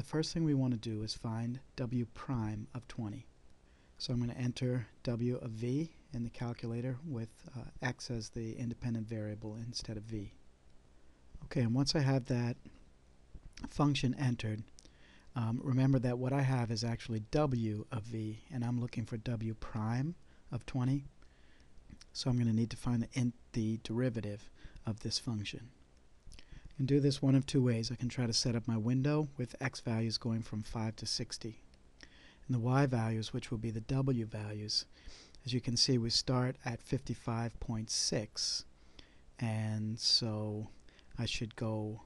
first thing we want to do is find w prime of 20. So I'm going to enter w of v in the calculator with x as the independent variable instead of v. Okay, and once I have that function entered, remember that what I have is actually w of v, and I'm looking for w prime of 20. So I'm going to need to find the derivative of this function. I can do this one of two ways. I can try to set up my window with x values going from 5 to 60. And the y values, which will be the w values, as you can see, we start at 55.6, and so I should go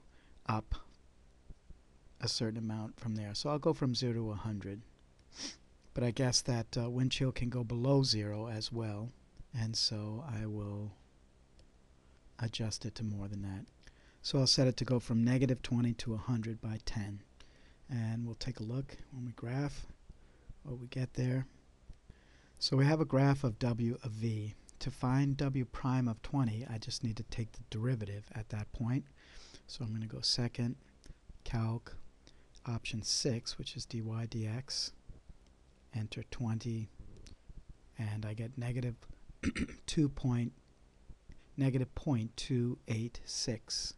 up a certain amount from there. So I'll go from 0 to 100. But I guess that wind chill can go below 0 as well, and so I will adjust it to more than that. So I'll set it to go from negative 20 to 100 by 10. And we'll take a look when we graph what we get there. So we have a graph of w of v. To find w prime of 20, I just need to take the derivative at that point. So I'm going to go second, calc, option 6, which is dy dx, enter 20, and I get negative 0.286.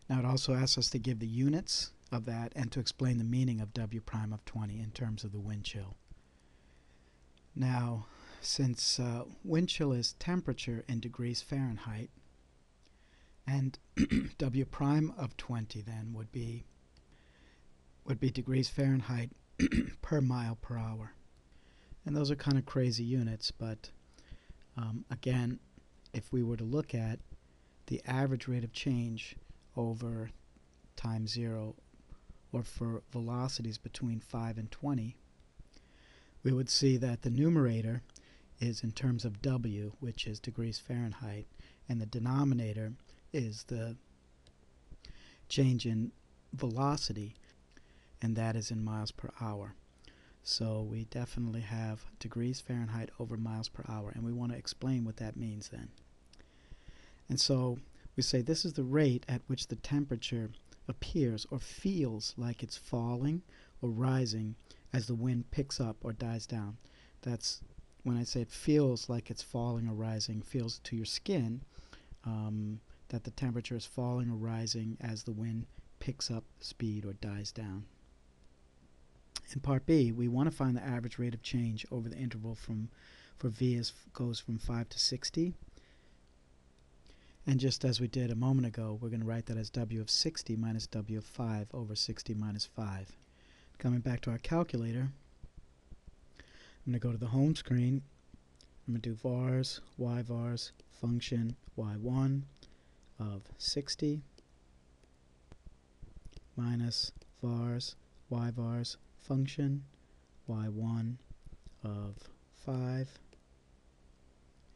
Now it also asks us to give the units of that and to explain the meaning of w prime of 20 in terms of the wind chill. Now, since wind chill is temperature in degrees Fahrenheit, and w prime of 20 then would be degrees Fahrenheit per mile per hour. And those are kind of crazy units, but again, if we were to look at the average rate of change over time 0, or for velocities between 5 and 20, we would see that the numerator is in terms of w, which is degrees Fahrenheit, and the denominator is the change in velocity, and that is in miles per hour. So we definitely have degrees Fahrenheit over miles per hour, and we want to explain what that means then. And so we say this is the rate at which the temperature appears or feels like it's falling or rising as the wind picks up or dies down. That's when I say it feels like it's falling or rising, feels to your skin that the temperature is falling or rising as the wind picks up speed or dies down. In part B, we want to find the average rate of change over the interval for v goes from 5 to 60. And just as we did a moment ago, we're going to write that as w of 60 minus w of 5 over 60 minus 5. Coming back to our calculator, I'm going to go to the home screen. I'm going to do vars, y vars, function y1 of 60 minus vars, y vars, function y1 of 5.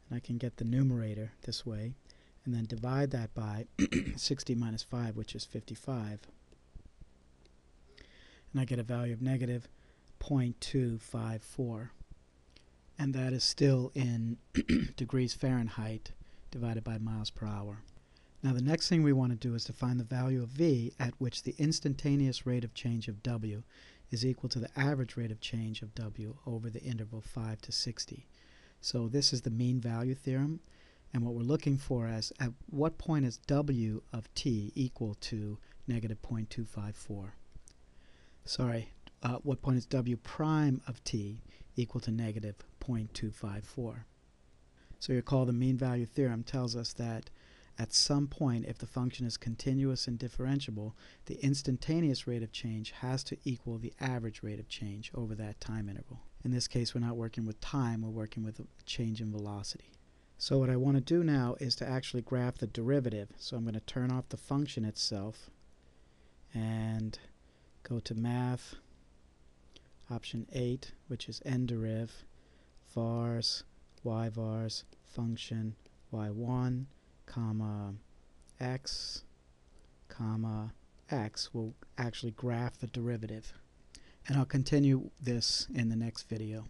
And I can get the numerator this way, and then divide that by 60 minus 5, which is 55. And I get a value of negative 0.254. And that is still in degrees Fahrenheit divided by miles per hour. Now the next thing we want to do is to find the value of v at which the instantaneous rate of change of w is equal to the average rate of change of w over the interval 5 to 60. So this is the mean value theorem, and what we're looking for is at what point is w of t equal to negative 0.254. What point is w prime of t equal to negative 0.254. So you recall the mean value theorem tells us that at some point, if the function is continuous and differentiable, the instantaneous rate of change has to equal the average rate of change over that time interval. In this case, we're not working with time, we're working with a change in velocity. So what I want to do now is to actually graph the derivative. So I'm going to turn off the function itself and go to Math, option 8, which is nderiv, vars, y vars, function y1, comma x, comma x will actually graph the derivative. And I'll continue this in the next video.